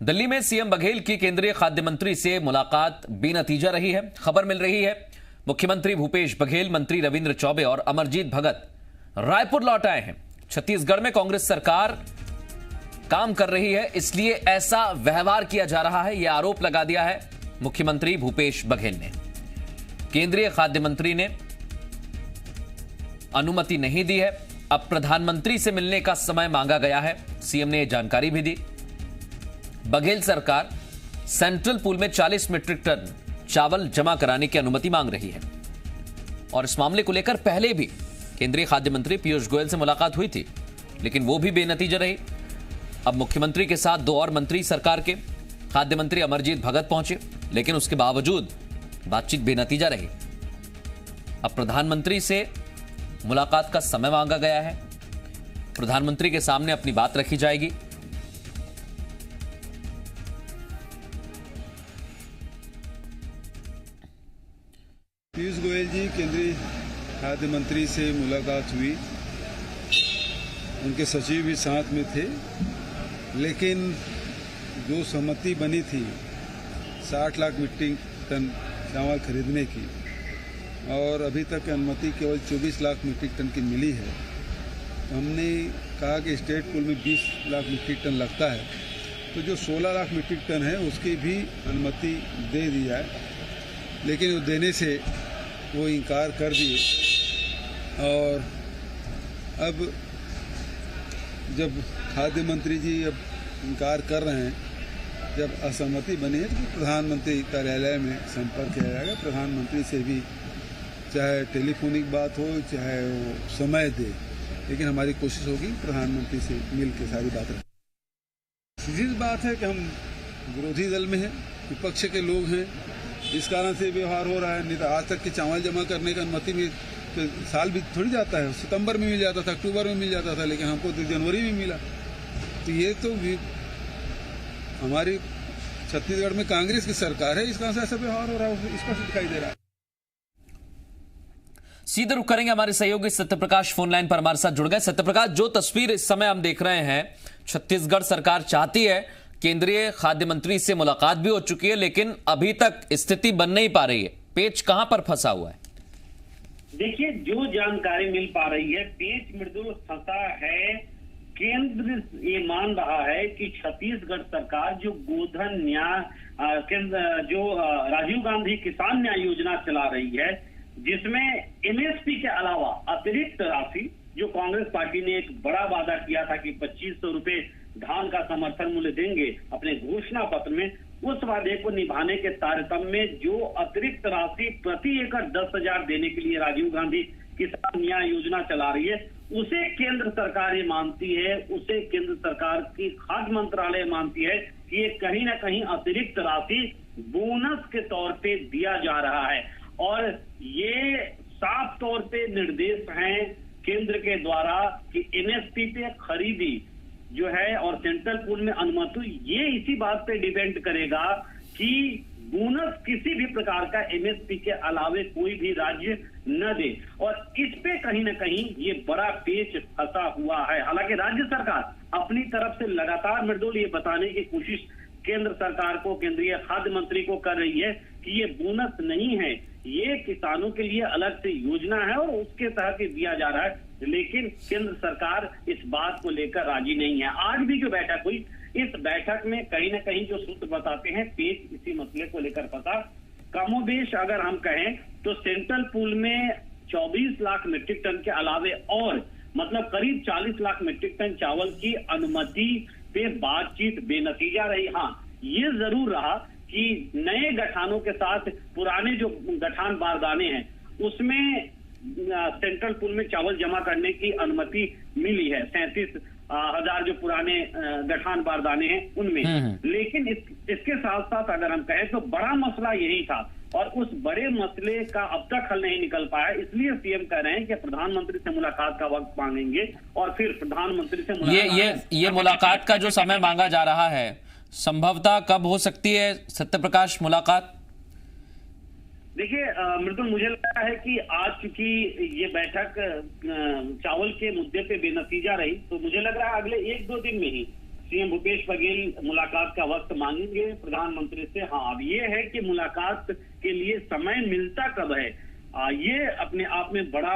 दिल्ली में सीएम बघेल की केंद्रीय खाद्य मंत्री से मुलाकात बेनतीजा रही है। खबर मिल रही है मुख्यमंत्री भूपेश बघेल, मंत्री रविंद्र चौबे और अमरजीत भगत रायपुर लौट आए हैं। छत्तीसगढ़ में कांग्रेस सरकार काम कर रही है, इसलिए ऐसा व्यवहार किया जा रहा है, यह आरोप लगा दिया है मुख्यमंत्री भूपेश बघेल ने। केंद्रीय खाद्य मंत्री ने अनुमति नहीं दी है। अब प्रधानमंत्री से मिलने का समय मांगा गया है। सीएम ने यह जानकारी भी दी। बघेल सरकार सेंट्रल पूल में 40 मीट्रिक टन चावल जमा कराने की अनुमति मांग रही है और इस मामले को लेकर पहले भी केंद्रीय खाद्य मंत्री पीयूष गोयल से मुलाकात हुई थी, लेकिन वो भी बेनतीजा रही। अब मुख्यमंत्री के साथ दो और मंत्री सरकार के खाद्य मंत्री अमरजीत भगत पहुंचे, लेकिन उसके बावजूद बातचीत बेनतीजा रही। अब प्रधानमंत्री से मुलाकात का समय मांगा गया है। प्रधानमंत्री के सामने अपनी बात रखी जाएगी। पीयूष गोयल जी केंद्रीय खाद्य मंत्री से मुलाकात हुई, उनके सचिव भी साथ में थे, लेकिन जो सहमति बनी थी 60 लाख मीट्रिक टन चावल खरीदने की और अभी तक अनुमति केवल 24 लाख मीट्रिक टन की मिली है। हमने कहा कि स्टेट पूल में 20 लाख मीट्रिक टन लगता है, तो जो 16 लाख मीट्रिक टन है उसकी भी अनुमति दे दी जाए, लेकिन वो देने से वो इनकार कर दिए। और अब जब खाद्य मंत्री जी अब इनकार कर रहे हैं, जब असहमति बनी है तो प्रधानमंत्री कार्यालय में संपर्क किया जाएगा। प्रधानमंत्री से भी चाहे टेलीफोनिक बात हो, चाहे वो समय दे, लेकिन हमारी कोशिश होगी प्रधानमंत्री से मिल के सारी बात रखें। सीधी बात है कि हम विरोधी दल में हैं, विपक्ष के लोग हैं, इस कारण से व्यवहार हो रहा है। नहीं तो आज तक के चावल जमा करने का अनुमति भी तो साल भी थोड़ी जाता है, सितंबर में मिल जाता था, अक्टूबर में मिल जाता था, लेकिन हमको तो जनवरी में मिला। तो ये तो हमारी छत्तीसगढ़ में कांग्रेस की सरकार है, इस कारण से ऐसा व्यवहार हो रहा है, इसका दिखाई दे रहा है। सीधे रुख करेंगे हमारे सहयोगी सत्यप्रकाश फोन लाइन पर हमारे साथ जुड़ गए। सत्यप्रकाश, जो तस्वीर इस समय हम देख रहे हैं, छत्तीसगढ़ सरकार चाहती है, केंद्रीय खाद्य मंत्री से मुलाकात भी हो चुकी है, लेकिन अभी तक स्थिति बन नहीं पा रही है। पेच कहां पर फंसा हुआ है? देखिए, जो जानकारी मिल पा रही है, पेच मृदुल फंसा है। केंद्र ये मान रहा है कि छत्तीसगढ़ सरकार जो गोधन न्याय जो राजीव गांधी किसान न्याय योजना चला रही है, जिसमें एमएसपी के अलावा अतिरिक्त राशि, जो कांग्रेस पार्टी ने एक बड़ा वादा किया था कि 2500 रुपए धान का समर्थन मूल्य देंगे अपने घोषणा पत्र में, उस वादे को निभाने के तारतम्य में जो अतिरिक्त राशि प्रति एकड़ 10,000 देने के लिए राजीव गांधी किसान न्याय योजना चला रही है, उसे केंद्र सरकार ये मानती है, उसे केंद्र सरकार की खाद्य मंत्रालय मानती है कि ये कहीं ना कहीं अतिरिक्त राशि बोनस के तौर पे दिया जा रहा है। और ये साफ तौर पे निर्देश हैं केंद्र के द्वारा कि एमएसपी पे खरीदी जो है और सेंट्रल पूल में अनुमति, ये इसी बात पे डिपेंड करेगा कि बोनस किसी भी प्रकार का एमएसपी के अलावे कोई भी राज्य न दे। और इस पे कहीं ना कहीं ये बड़ा पेच फंसा हुआ है। हालांकि राज्य सरकार अपनी तरफ से लगातार मृदुल ये बताने की कोशिश केंद्र सरकार को, केंद्रीय खाद्य मंत्री को कर रही है कि ये बोनस नहीं है, ये किसानों के लिए अलग से योजना है और उसके तहत ही दिया जा रहा है, लेकिन केंद्र सरकार इस बात को लेकर राजी नहीं है। आज भी जो बैठक हुई, इस बैठक में कहीं ना कहीं जो सूत्र बताते हैं, पेच इसी मसले को लेकर फंसा। कमोबेश अगर हम कहें तो सेंट्रल पूल में 24 लाख मीट्रिक टन के अलावे और मतलब करीब 40 लाख मीट्रिक टन चावल की अनुमति पे बातचीत बेनतीजा रही। हाँ, ये जरूर रहा कि नए गठानों के साथ पुराने जो गठान बारदाने हैं, उसमें सेंट्रल पूल में चावल जमा करने की अनुमति मिली है। 37,000 जो पुराने गठान बारदाने हैं उनमें। लेकिन इसके साथ साथ अगर हम कहें तो बड़ा मसला यही था और उस बड़े मसले का अब तक हल नहीं निकल पाया। इसलिए सीएम कह रहे हैं कि प्रधानमंत्री से मुलाकात का वक्त मांगेंगे और फिर प्रधानमंत्री से मुलाकात ये मुलाकात का जो समय मांगा जा रहा है, संभवतः कब हो सकती है सत्यप्रकाश मुलाकात? देखिए मृदुल, मुझे लगता है कि आज चूंकि ये बैठक चावल के मुद्दे पे बेनतीजा रही, तो मुझे लग रहा है अगले 1-2 दिन में ही सीएम भूपेश बघेल मुलाकात का वक्त मांगेंगे प्रधानमंत्री से। हाँ, अब ये है कि मुलाकात के लिए समय मिलता कब है, ये अपने आप में बड़ा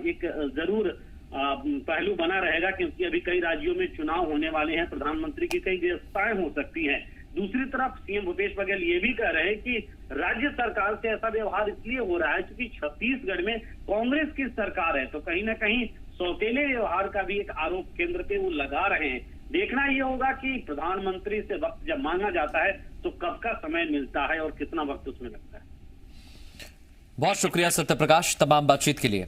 एक जरूर पहलू बना रहेगा, क्योंकि अभी कई राज्यों में चुनाव होने वाले हैं, प्रधानमंत्री की कई व्यवस्थाएं हो सकती हैं। दूसरी तरफ सीएम भूपेश बघेल ये भी कह रहे हैं कि राज्य सरकार से ऐसा व्यवहार इसलिए हो रहा है क्योंकि छत्तीसगढ़ में कांग्रेस की सरकार है, तो कहीं ना कहीं सौतेले व्यवहार का भी एक आरोप केंद्र पे वो लगा रहे हैं। देखना ये होगा कि प्रधानमंत्री से वक्त जब मांगा जाता है तो कब का समय मिलता है और कितना वक्त उसमें लगता है। बहुत शुक्रिया सत्यप्रकाश तमाम बातचीत के लिए।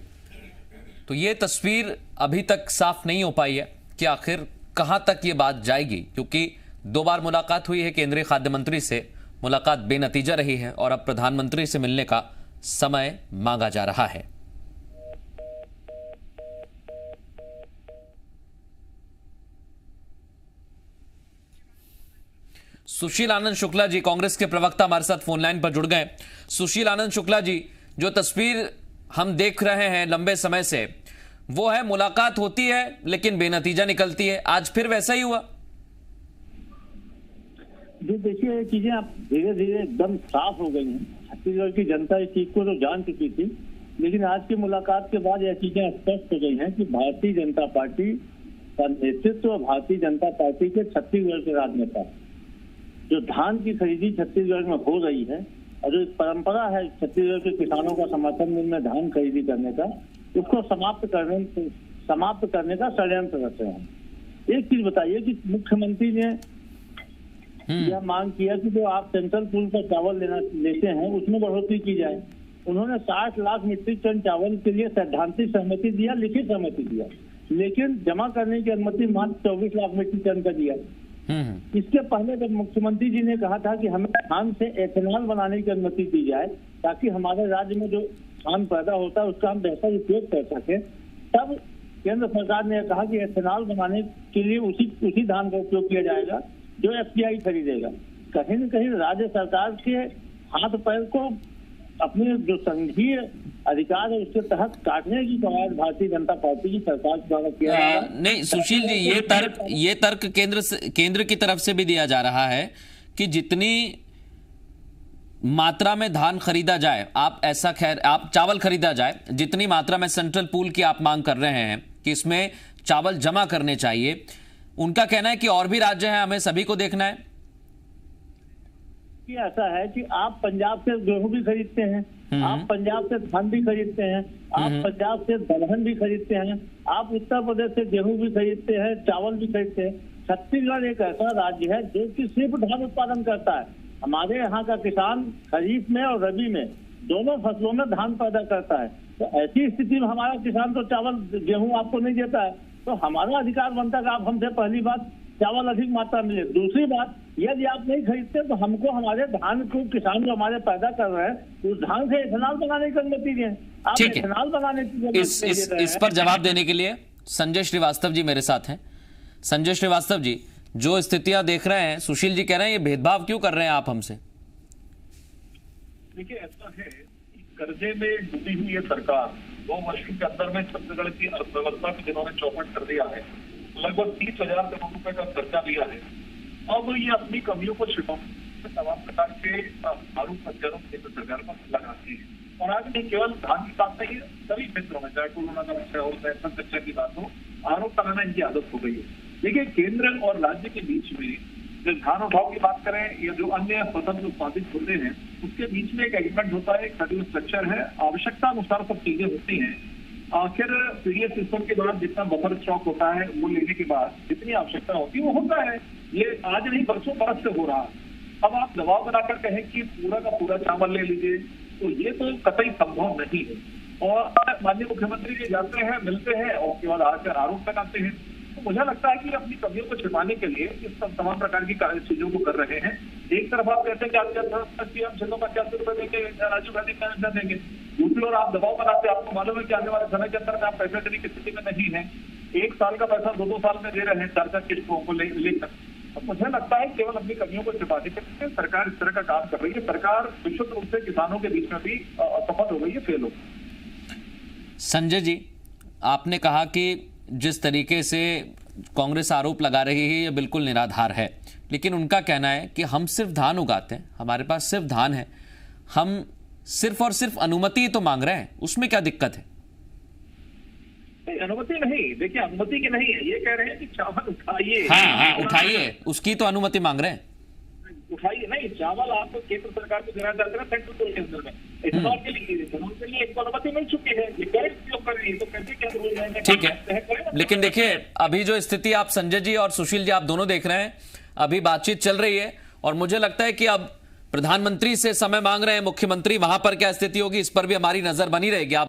तो ये तस्वीर अभी तक साफ नहीं हो पाई है कि आखिर कहां तक ये बात जाएगी, क्योंकि 2 बार मुलाकात हुई है केंद्रीय खाद्य मंत्री से, मुलाकात बेनतीजा रही है और अब प्रधानमंत्री से मिलने का समय मांगा जा रहा है। सुशील आनंद शुक्ला जी, कांग्रेस के प्रवक्ता, हमारे साथ फोन लाइन पर जुड़ गए। सुशील आनंद शुक्ला जी, जो तस्वीर हम देख रहे हैं लंबे समय से, वो है मुलाकात होती है लेकिन बेनतीजा निकलती है, आज फिर वैसा ही हुआ। जी देखिए, ये चीजें अब धीरे धीरे एकदम साफ हो गई हैं। छत्तीसगढ़ की जनता इस चीज को तो जान चुकी थी, लेकिन आज की मुलाकात के बाद यह चीजें स्पष्ट हो गई हैं कि भारतीय जनता पार्टी का नेतृत्व, भारतीय जनता पार्टी के छत्तीसगढ़ के राजनेता जो धान की खरीदी छत्तीसगढ़ में हो रही है और जो परंपरा है छत्तीसगढ़ के किसानों का समर्थन मूल्य में धान खरीदी करने का, उसको समाप्त करने का षड्यंत्र रच रहे हैं। एक चीज बताइए कि मुख्यमंत्री ने यह मांग किया कि जो आप सेंट्रल पूल पर चावल लेते हैं उसमें बढ़ोतरी की जाए। उन्होंने 60 लाख मीट्रिक टन चावल के लिए सैद्धांतिक सहमति दिया, लिखित सहमति दिया, लेकिन जमा करने की अनुमति मात्र 24 लाख मीट्रिक टन का दिया। इसके पहले जब मुख्यमंत्री जी ने कहा था कि हमें धान से एथेनॉल बनाने की अनुमति दी जाए ताकि हमारे राज्य में जो धान पैदा होता है उसका हम बेहतर उपयोग कर सके, तब केंद्र सरकार ने कहा कि एथेनॉल बनाने के लिए उसी धान का उपयोग किया जाएगा जो एफसीआई खरीदेगा। कहीं न कहीं राज्य सरकार के हाथ पैर को अपने जो संघीय अधिकार है उसके तहत काटने की कवायद भारतीय जनता पार्टी की सरकार द्वारा किया जा रहा है। नहीं सुशील जी, ये तर्क केंद्र की तरफ से भी दिया जा रहा है कि जितनी मात्रा में धान खरीदा जाए, आप चावल खरीदा जाए, जितनी मात्रा में सेंट्रल पूल की आप मांग कर रहे हैं कि इसमें चावल जमा करने चाहिए, उनका कहना है कि और भी राज्य हैं, हमें सभी को देखना है। ऐसा है कि आप पंजाब से गेहूं भी खरीदते हैं, आप पंजाब से धान भी खरीदते हैं, आप पंजाब से दलहन भी खरीदते हैं, आप उत्तर प्रदेश से गेहूं भी खरीदते हैं, चावल भी खरीदते हैं। छत्तीसगढ़ एक ऐसा राज्य है जो कि सिर्फ धान उत्पादन करता है। हमारे यहाँ का किसान खरीफ में और रबी में दोनों फसलों में धान पैदा करता है, तो ऐसी स्थिति में हमारा किसान तो चावल गेहूं आपको नहीं देता है, तो हमारा अधिकार बनता है कि आप हमसे पहली बात चावल अधिक मात्रा मिले। दूसरी बात, यदि आप नहीं खरीदते तो हमको हमारे धान को किसान जो हमारे पैदा कर रहे हैं उस धान से एथेनॉल बनाने की अनुमति दें। आप एथेनॉल बनाने की इस पर जवाब देने के लिए संजय श्रीवास्तव जी मेरे साथ हैं। संजय श्रीवास्तव जी, जो स्थितियां देख रहे हैं, सुशील जी कह रहे हैं ये भेदभाव क्यों कर रहे हैं आप हमसे? देखिए, ऐसा है कर्जे में डूबी हुई ये सरकार 2 वर्ष के अंदर में छत्तीसगढ़ की अर्थव्यवस्था को जिन्होंने चौपट कर दिया है, लगभग 30,000 करोड़ रुपए का कर्जा लिया है। अब ये अपनी कमियों को छिपाने तमाम प्रकार के आरोप प्रत्यारोप केंद्र सरकार पर लगाती है। और आज नहीं केवल धान की बात नहीं, सभी क्षेत्रों में, चाहे कोरोना का विषय हो, चाहे इंफ्रास्ट्रक्चर की बात हो, आरोप लगाना इनकी आदत हो गई है। देखिए, केंद्र और राज्य के बीच में जब धान उठाव की बात करें या जो अन्य फसल उत्पादित होते हैं उसके बीच में एक एग्रीमेंट होता है, एक शेड्यूल स्ट्रक्चर है, आवश्यकता अनुसार सब चीजें होती हैं। आखिर पीडीएस सिस्टम के बाद जितना बफर स्टॉक होता है वो लेने के बाद जितनी आवश्यकता होती है वो होता है। ये आज नहीं बरसों बरस से हो रहा है। अब आप दबाव बनाकर कहें कि पूरा का पूरा चावल ले लीजिए, तो ये तो कतई संभव नहीं है। और माननीय मुख्यमंत्री जी जाते हैं, मिलते हैं और उसके बाद आकर आरोप लगाते हैं। तो मुझे लगता है कि अपनी कमियों को छिपाने के लिए इस तमाम प्रकार की चीजों को कर रहे हैं। एक तरफ आप कहते हैं कि आपके हम छः 85 रुपए देंगे, राजीव गांधी का देंगे, दूसरी ओर आप दबाव बनाते हैं। आपको मालूम है कि आने वाले समय के अंदर में आप पैसे देने की स्थिति में नहीं है, 1 साल का पैसा 2-2 साल में दे रहे हैं 4-4 किस्तों को लेकर। अब मुझे लगता है केवल अपनी कमियों को छिपाने के लिए सरकार इस तरह का काम कर रही है। सरकार विशुद्ध रूप से किसानों के बीच में भी असफल हो गई है, फेल हो गई। संजय जी, आपने कहा कि जिस तरीके से कांग्रेस आरोप लगा रही है ये बिल्कुल निराधार है, लेकिन उनका कहना है कि हम सिर्फ धान उगाते हैं, हमारे पास सिर्फ धान है, हम सिर्फ और सिर्फ अनुमति तो मांग रहे हैं, उसमें क्या दिक्कत है? अनुमति नहीं, देखिए अनुमति की नहीं है, ये कह रहे हैं कि चावल उठाइए। हाँ उठाइए, उसकी तो अनुमति मांग रहे हैं। उठाइए नहीं, चावल आप केंद्र सरकार को देना चाहते हैं सेंट्रल पूल के अंदर में, इथेनॉल के लिए, इथेनॉल के लिए एक अनुमति मिल चुकी है, ये कैसे उपयोग कर रही है, तो कैसे क्या रूल है? ठीक है, लेकिन देखिए अभी जो स्थिति आप संजय जी और सुशील जी आप दोनों देख रहे हैं, अभी बातचीत चल रही है और मुझे लगता है कि अब प्रधानमंत्री से समय मांग रहे हैं मुख्यमंत्री, वहां पर क्या स्थिति होगी इस पर भी हमारी नजर बनी रहेगी। आप